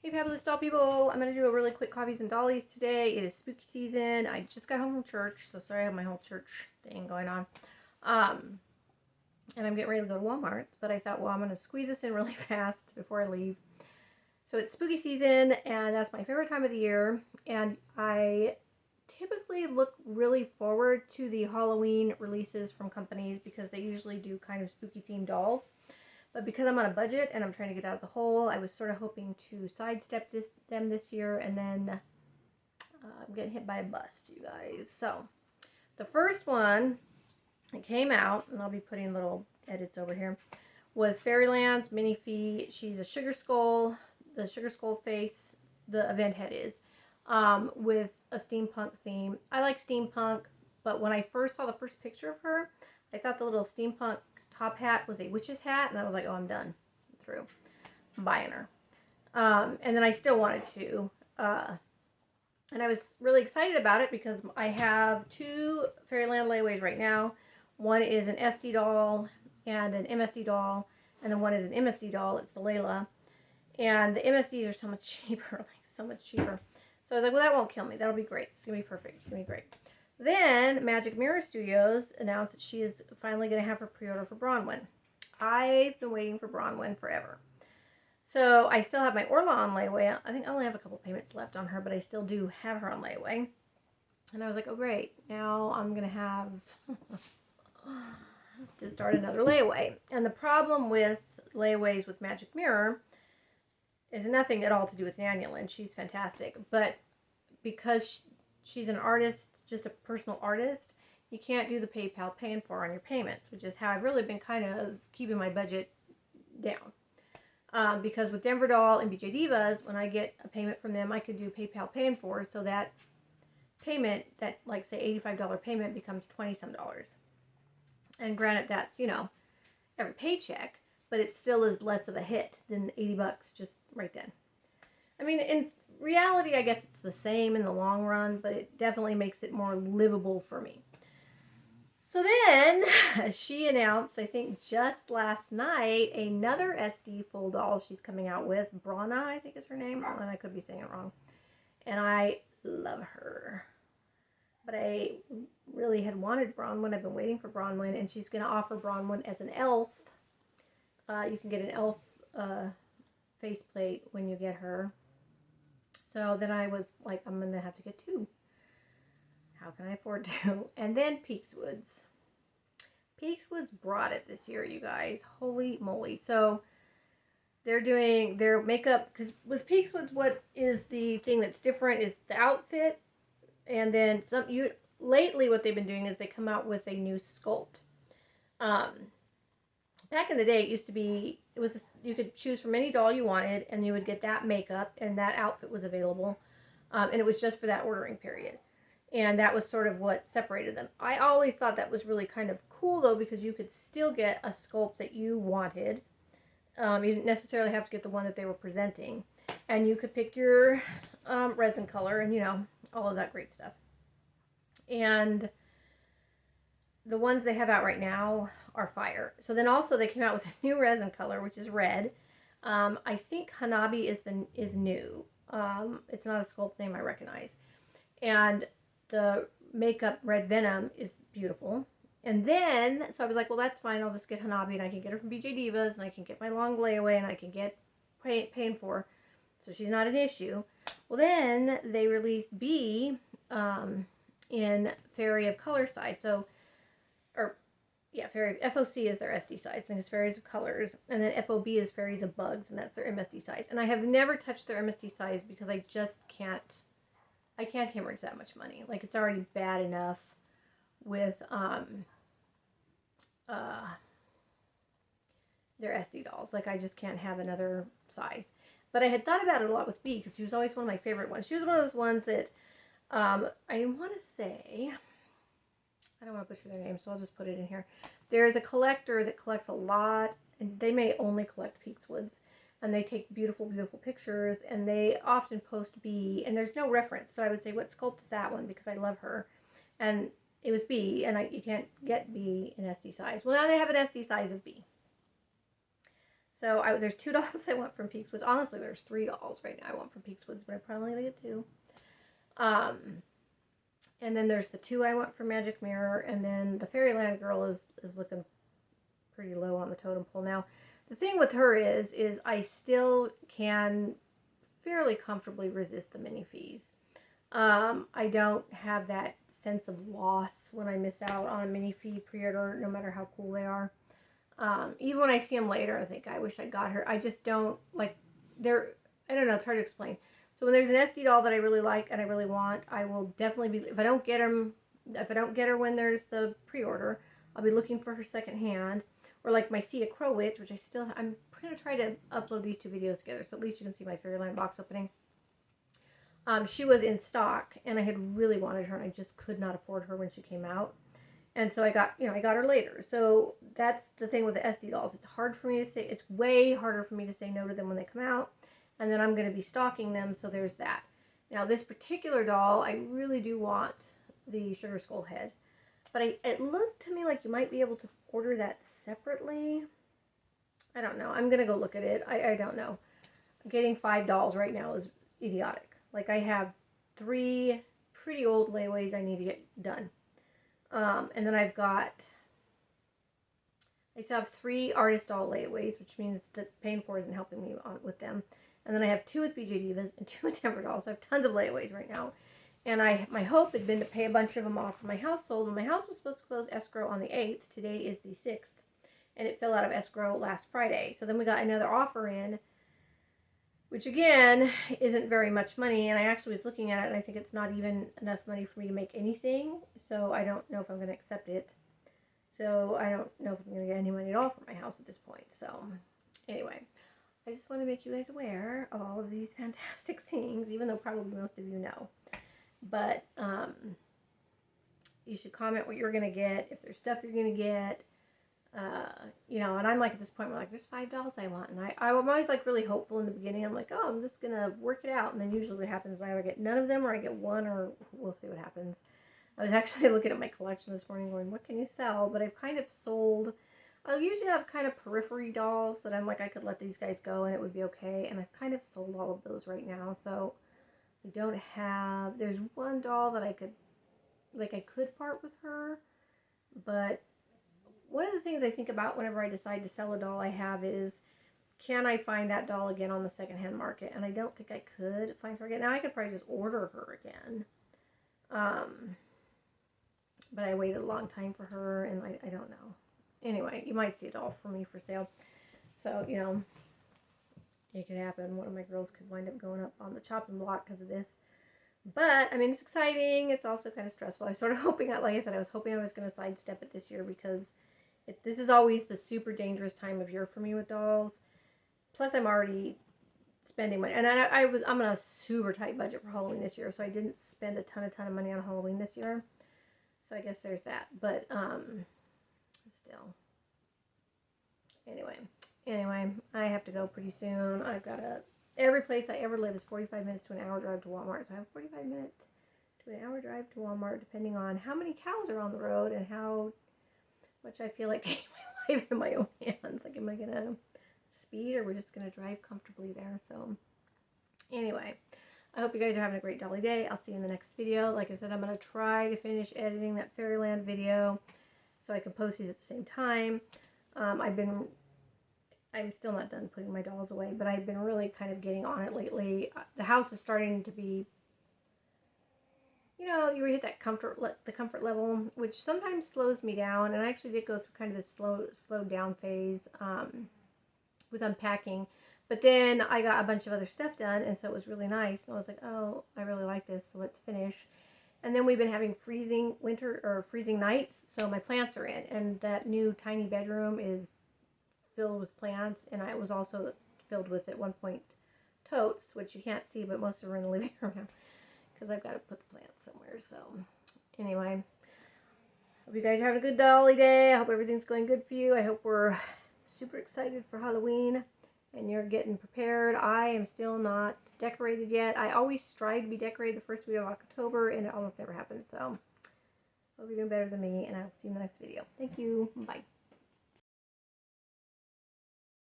Hey fabulous doll people, I'm going to do a really quick coffees and dollies today. It is spooky season. I just got home from church, so sorry I have my whole church thing going on. And I'm getting ready to go to Walmart, but I thought, well, I'm going to squeeze this in really fast before I leave. So it's spooky season, and that's my favorite time of the year, and I typically look really forward to the Halloween releases from companies because they usually do kind of spooky themed dolls. But because I'm on a budget and I'm trying to get out of the hole, I was sort of hoping to sidestep them this year, and then I'm getting hit by a bus, you guys. So the first one that came out, and I'll be putting little edits over here, was Fairyland's Mini Fee. She's a sugar skull, the sugar skull face, the event head is, with a steampunk theme. I like steampunk, but when I first saw the first picture of her, I thought the little steampunk top hat was a witch's hat, and I was like, oh, I'm done. I'm through. I'm buying her. And then I still wanted to. And I was really excited about it because I have two Fairyland layaways right now. One is an SD doll and an MSD doll, and then one is an MSD doll. It's the Layla. And the MSDs are so much cheaper, like so much cheaper. So I was like, well, that won't kill me. That'll be great. It's going to be perfect. It's going to be great. Then Magic Mirror Studios announced that she is finally going to have her pre-order for Bronwyn. I've been waiting for Bronwyn forever. So I still have my Orla on layaway. I think I only have a couple payments left on her, but I still do have her on layaway. And I was like, oh great, now I'm going to have to start another layaway. And the problem with layaways with Magic Mirror is nothing at all to do with Daniel, and she's fantastic. But because she's an artist, just a personal artist, you can't do the PayPal pay in for on your payments, which is how I've really been kind of keeping my budget down. Because with Denver Doll and BJ Divas, when I get a payment from them, I could do PayPal pay in for, so that payment, that like say $85 payment becomes $20 some. And granted, that's, you know, every paycheck, but it still is less of a hit than $80 just right then. I mean, in reality, I guess it's the same in the long run, but it definitely makes it more livable for me. So then she announced, I think just last night, another SD full doll she's coming out with. Brana, I think is her name, and I could be saying it wrong. And I love her. But I really had wanted Bronwyn. I've been waiting for Bronwyn, and she's going to offer Bronwyn as an elf. You can get an elf faceplate when you get her. So then I was like, I'm going to have to get two. How can I afford to? And then Peakswoods. Peakswoods brought it this year, you guys. Holy moly. So they're doing their makeup, because with Peakswoods, what is the thing that's different is the outfit. And then lately what they've been doing is they come out with a new sculpt. Back in the day, it used to be, you could choose from any doll you wanted, and you would get that makeup, and that outfit was available. And it was just for that ordering period. And that was sort of what separated them. I always thought that was really kind of cool, though, because you could still get a sculpt that you wanted. You didn't necessarily have to get the one that they were presenting. And you could pick your resin color and, you know, all of that great stuff. And the ones they have out right now are fire. So then also they came out with a new resin color, which is red. I think Hanabi is new. It's not a sculpt name I recognize. And the makeup Red Venom is beautiful. And then, so I was like, well, that's fine. I'll just get Hanabi, and I can get her from BJ Divas, and I can get my long layaway, and I can get paying for. So she's not an issue. Well, then they released B in Fairy of Color size. So, Fairy FOC is their SD size, and it's Fairies of Colors, and then FOB is Fairies of Bugs, and that's their MSD size. And I have never touched their MSD size because I just can't. I can't hemorrhage that much money. Like, it's already bad enough with their SD dolls. Like, I just can't have another size. But I had thought about it a lot with B, because she was always one of my favorite ones. She was one of those ones that I want to say, I don't want to butcher their name, so I'll just put it in here. There's a collector that collects a lot, and they may only collect Peakswoods, and they take beautiful, beautiful pictures, and they often post B, and there's no reference, so I would say, what sculpt is that one, because I love her, and it was B, and you can't get B in SD size. Well, now they have an SD size of B. So there's 2 dolls I want from Peakswoods. Honestly, there's 3 dolls right now I want from Peakswoods, but I probably only get 2. And then there's the 2 I want from Magic Mirror, and then the Fairyland girl is looking pretty low on the totem pole now. The thing with her is I still can fairly comfortably resist the mini fees. I don't have that sense of loss when I miss out on a mini fee pre-order, no matter how cool they are. Even when I see them later, I think I wish I got her. I just don't like. I don't know. It's hard to explain. So when there's an SD doll that I really like and I really want, I will definitely be. If I don't get her when there's the pre-order, I'll be looking for her secondhand. Or like my Cedar Crow Witch, which I'm going to try to upload these 2 videos together, so at least you can see my Fairyland box opening. She was in stock, and I had really wanted her, and I just could not afford her when she came out. And so I got her later. So that's the thing with the SD dolls. It's hard for me to say, it's way harder for me to say no to them when they come out. And then I'm going to be stocking them, so there's that. Now this particular doll, I really do want the Sugar Skull head. But it looked to me like you might be able to order that separately. I don't know. I'm going to go look at it. I don't know. Getting 5 dolls right now is idiotic. Like, I have 3 pretty old layaways I need to get done. And then I still have 3 artist doll layaways, which means that Paying For isn't helping me with them. And then I have 2 with BJ Divas and 2 with Temper Dolls. So I have tons of layaways right now. And my hope had been to pay a bunch of them off for my household. And my house was supposed to close escrow on the 8th. Today is the 6th. And it fell out of escrow last Friday. So then we got another offer in, which again isn't very much money. And I actually was looking at it, and I think it's not even enough money for me to make anything. So I don't know if I'm going to accept it. So I don't know if I'm going to get any money at all for my house at this point. So anyway, I just want to make you guys aware of all of these fantastic things, even though probably most of you know. But you should comment what you're going to get, if there's stuff you're going to get. And I'm like at this point where like there's 5 dolls I want, and I'm always like really hopeful in the beginning. I'm like, oh, I'm just gonna work it out, and then usually what happens is I either get none of them or I get 1, or we'll see what happens. I was actually looking at my collection this morning going, what can you sell? But I've kind of sold. I usually have kind of periphery dolls that I'm like, I could let these guys go and it would be okay, and I've kind of sold all of those right now. So I don't have. There's 1 doll that I could part with her, but one of the things I think about whenever I decide to sell a doll I have is, can I find that doll again on the secondhand market? And I don't think I could find her again. Now I could probably just order her again. But I waited a long time for her, and I don't know. Anyway, you might see a doll for me for sale. So, it could happen. One of my girls could wind up going up on the chopping block because of this. But, I mean, it's exciting. It's also kind of stressful. I was sort of hoping, like I said, I was hoping I was going to sidestep it this year because this is always the super dangerous time of year for me with dolls. Plus, I'm already spending money. And I'm on a super tight budget for Halloween this year, so I didn't spend a ton of money on Halloween this year. So I guess there's that. But, still. Anyway, I have to go pretty soon. I've got every place I ever live is 45 minutes to an hour drive to Walmart. So I have 45 minutes to an hour drive to Walmart, depending on how many cows are on the road and how much I feel like taking my life in my own hands. Like, am I going to speed, or we're just going to drive comfortably there? So anyway, I hope you guys are having a great dolly day. I'll see you in the next video. Like I said, I'm going to try to finish editing that Fairyland video so I can post these at the same time. I'm still not done putting my dolls away, but I've been really kind of getting on it lately. The house is starting to be, you hit that the comfort level, which sometimes slows me down. And I actually did go through kind of this slow down phase with unpacking. But then I got a bunch of other stuff done, and so it was really nice. And I was like, oh, I really like this, so let's finish. And then we've been having freezing nights, so my plants are in. And that new tiny bedroom is filled with plants, and I was also filled with, at one point, totes, which you can't see, but most of them are in the living room now, because I've got to put the plants somewhere. So anyway, hope you guys are having a good dolly day. I hope everything's going good for you. I hope we're super excited for Halloween and you're getting prepared. I am still not decorated yet. I always strive to be decorated the first week of October, and it almost never happens. So hope you're doing better than me, and I'll see you in the next video. Thank you. Bye.